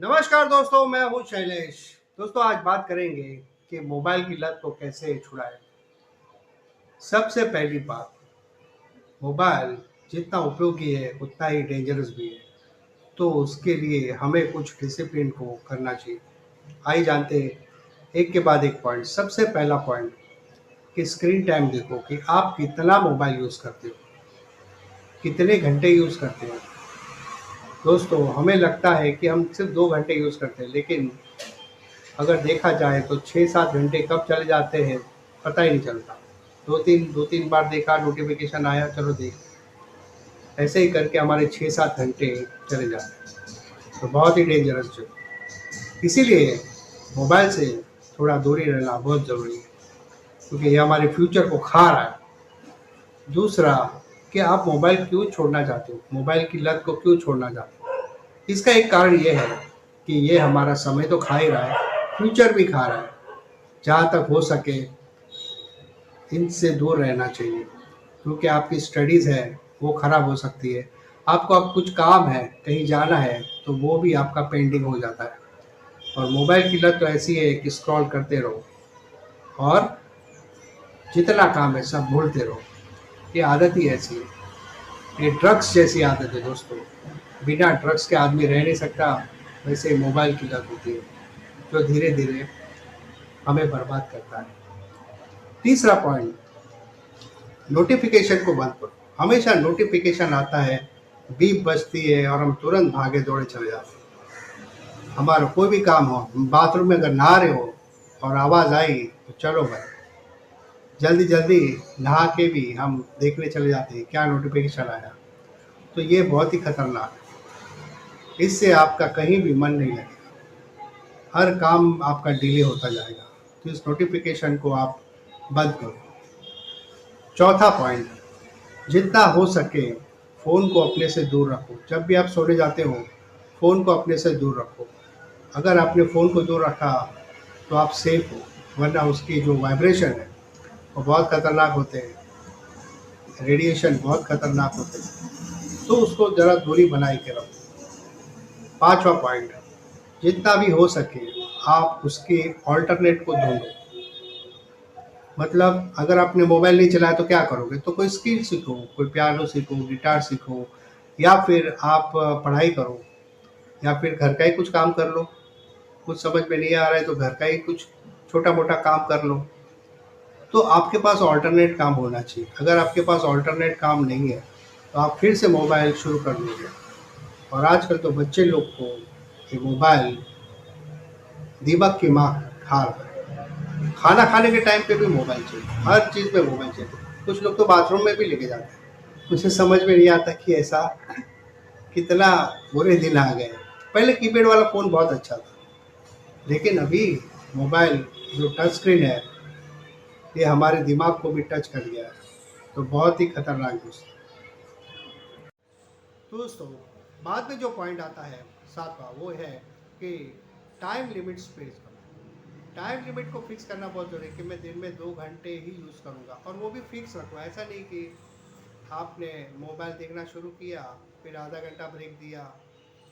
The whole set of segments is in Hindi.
नमस्कार दोस्तों, मैं हूं शैलेश। दोस्तों, आज बात करेंगे कि मोबाइल की लत को कैसे छुड़ाएं। सबसे पहली बात, मोबाइल जितना उपयोगी है उतना ही डेंजरस भी है। तो उसके लिए हमें कुछ डिसिप्लिन को करना चाहिए। आइए जानते हैं एक के बाद एक पॉइंट। सबसे पहला पॉइंट कि स्क्रीन टाइम देखो कि आप कितना मोबाइल यूज़ करते हो, कितने घंटे यूज़ करते हो। दोस्तों, हमें लगता है कि हम सिर्फ 2 घंटे यूज़ करते हैं, लेकिन अगर देखा जाए तो 6-7 घंटे कब चले जाते हैं पता ही नहीं चलता। दो तीन बार देखा, नोटिफिकेशन आया, चलो देख, ऐसे ही करके हमारे 6-7 घंटे चले जाते हैं। तो बहुत ही डेंजरस जो, इसीलिए मोबाइल से थोड़ा दूरी रहना बहुत ज़रूरी है, क्योंकि ये हमारे फ्यूचर को खा रहा है। दूसरा, कि आप मोबाइल क्यों छोड़ना चाहते हो, मोबाइल की लत को क्यों छोड़ना चाहते हो। इसका एक कारण ये है कि ये हमारा समय तो खा ही रहा है, फ्यूचर भी खा रहा है। जहाँ तक हो सके इनसे दूर रहना चाहिए, क्योंकि आपकी स्टडीज़ है वो ख़राब हो सकती है। आपको अब कुछ काम है, कहीं जाना है, तो वो भी आपका पेंडिंग हो जाता है। और मोबाइल की लत तो ऐसी है कि स्क्रॉल करते रहो और जितना काम है सब भूलते रहो। ये आदत ही ऐसी है, ये ड्रग्स जैसी आदत है दोस्तों। बिना ड्रग्स के आदमी रह नहीं सकता, वैसे ही मोबाइल की लत होती है जो धीरे धीरे हमें बर्बाद करता है। तीसरा पॉइंट, नोटिफिकेशन को बंद करो। हमेशा नोटिफिकेशन आता है, बीप बजती है और हम तुरंत भागे दौड़े चले जाते हैं। हमारा कोई भी काम हो, बाथरूम में अगर नहा रहे हो और आवाज़ आई तो चलो भाई, जल्दी जल्दी नहा के भी हम देखने चले जाते हैं क्या नोटिफिकेशन आया। तो ये बहुत ही खतरनाक है, इससे आपका कहीं भी मन नहीं लगेगा, हर काम आपका डिले होता जाएगा। तो इस नोटिफिकेशन को आप बंद करो। चौथा पॉइंट, जितना हो सके फ़ोन को अपने से दूर रखो। जब भी आप सोने जाते हो, फ़ोन को अपने से दूर रखो। अगर आपने फ़ोन को दूर रखा तो आप सेफ हो, वरना उसकी जो वाइब्रेशन है वो बहुत खतरनाक होते हैं, रेडिएशन बहुत खतरनाक होते हैं। तो उसको ज़रा दूरी बनाए के रखो। पाँचवा पॉइंट, जितना भी हो सके आप उसके ऑल्टरनेट को ढूंढो। मतलब अगर आपने मोबाइल नहीं चलाया तो क्या करोगे, तो कोई स्किल सीखो, कोई पियानो सीखो, गिटार सीखो, या फिर आप पढ़ाई करो, या फिर घर का ही कुछ काम कर लो। कुछ समझ में नहीं आ रहा है तो घर का ही कुछ छोटा मोटा काम कर लो। तो आपके पास ऑल्टरनेट काम होना चाहिए। अगर आपके पास ऑल्टरनेट काम नहीं है तो आप फिर से मोबाइल शुरू कर दोगे। और आजकल तो बच्चे लोग को ये मोबाइल दीमक की माँ खा रहा है। खाना खाने के टाइम पे भी मोबाइल चाहिए, हर चीज़ में मोबाइल चाहिए। कुछ लोग तो बाथरूम में भी लेके जाते हैं। मुझे समझ में नहीं आता कि ऐसा कितना बुरे दिन आ गए। पहले कीपैड वाला फ़ोन बहुत अच्छा था, लेकिन अभी मोबाइल जो टच स्क्रीन है ये हमारे दिमाग को भी टच कर गया है। तो बहुत ही खतरनाक दोस्तों, बाद में जो पॉइंट आता है सातवां, वो है कि टाइम लिमिट्स फिक्स करो। टाइम लिमिट को फिक्स करना बहुत ज़रूरी है कि मैं दिन में 2 घंटे ही यूज़ करूँगा, और वो भी फिक्स रखो। ऐसा नहीं कि आपने मोबाइल देखना शुरू किया, फिर आधा घंटा ब्रेक दिया,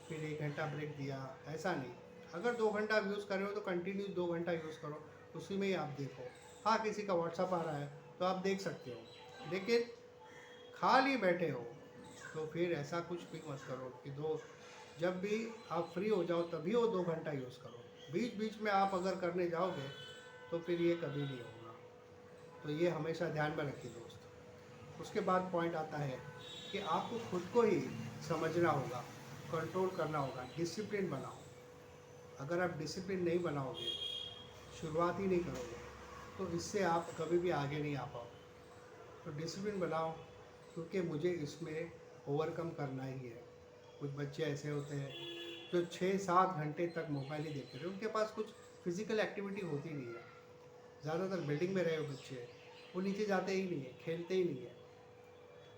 फिर 1 घंटा ब्रेक दिया, ऐसा नहीं। अगर 2 घंटा आप यूज़ कर रहे हो तो कंटिन्यू 2 घंटा यूज़ करो, उसी में ही आप देखो। हाँ, किसी का व्हाट्सअप आ रहा है तो आप देख सकते हो, लेकिन खाली बैठे हो तो फिर ऐसा कुछ भी मत करो कि दो, जब भी आप फ्री हो जाओ तभी वो 2 घंटा यूज़ करो। बीच बीच में आप अगर करने जाओगे तो फिर ये कभी नहीं होगा। तो ये हमेशा ध्यान में रखिए दोस्त। उसके बाद पॉइंट आता है कि आपको खुद को ही समझना होगा, कंट्रोल करना होगा, डिसिप्लिन बनाओ। अगर आप डिसिप्लिन नहीं बनाओगे, शुरुआत ही नहीं करोगे, तो इससे आप कभी भी आगे नहीं आ पाओगे। तो डिसिप्लिन बनाओ, क्योंकि मुझे इसमें ओवरकम करना ही है। कुछ बच्चे ऐसे होते हैं जो 6-7 घंटे तक मोबाइल ही देखते रहे, उनके पास कुछ फिजिकल एक्टिविटी होती नहीं है। ज़्यादातर बिल्डिंग में रहे बच्चे, वो नीचे जाते ही नहीं है, खेलते ही नहीं है।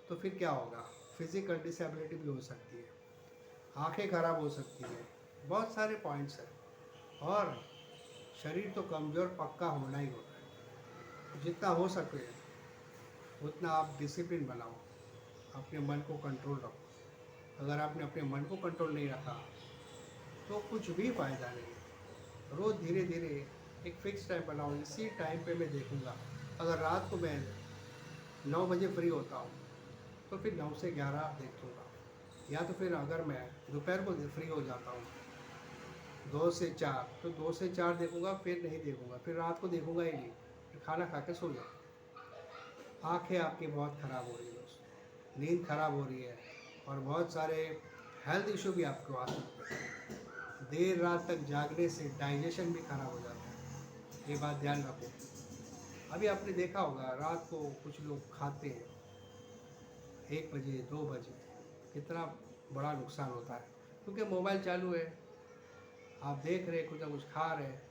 तो फिर क्या होगा, फिजिकल डिसेबिलिटी भी हो सकती है, आंखें खराब हो सकती हैं, बहुत सारे पॉइंट्स हैं। और शरीर तो कमज़ोर पक्का होना ही होता है। जितना हो सके उतना आप डिसिप्लिन बनाओ, अपने मन को कंट्रोल रखो। अगर आपने अपने मन को कंट्रोल नहीं रखा तो कुछ भी फ़ायदा नहीं है। रोज़ धीरे धीरे एक फ़िक्स टाइम बनाओ, इसी टाइम पे मैं देखूँगा। अगर रात को मैं 9 बजे फ्री होता हूँ तो फिर 9 से 11 देखूँगा, या तो फिर अगर मैं दोपहर को फ्री हो जाता हूँ 2 से 4 तो 2 से 4 देखूँगा, फिर नहीं देखूँगा, फिर रात को देखूँगा ही नहीं, फिर खाना खा के सो जाऊँ। आँखें आपकी बहुत ख़राब हो रही है दोस्तों, नींद ख़राब हो रही है और बहुत सारे हेल्थ इश्यू भी आपको आ सकते हैं। देर रात तक जागने से डाइजेशन भी ख़राब हो जाता है, ये बात ध्यान रखो। अभी आपने देखा होगा रात को कुछ लोग खाते हैं 1 बजे 2 बजे, कितना बड़ा नुकसान होता है, क्योंकि मोबाइल चालू है, आप देख रहे हैं, कुछ ना कुछ खा रहे हैं,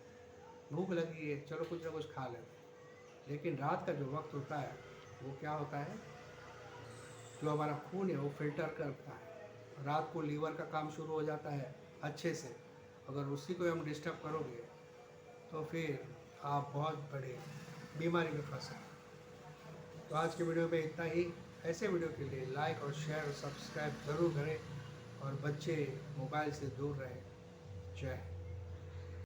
भूख लगी है, चलो कुछ ना कुछ खा लेते हैं। लेकिन रात का जो वक्त होता है वो क्या होता है, जो हमारा खून है वो फिल्टर करता है, रात को लीवर का काम शुरू हो जाता है अच्छे से। अगर उसी को हम डिस्टर्ब करोगे तो फिर आप बहुत बड़े बीमारी में फंसे। तो आज के वीडियो में इतना ही। ऐसे वीडियो के लिए लाइक और शेयर और सब्सक्राइब ज़रूर करें और बच्चे मोबाइल से दूर रहें। जय हिंद।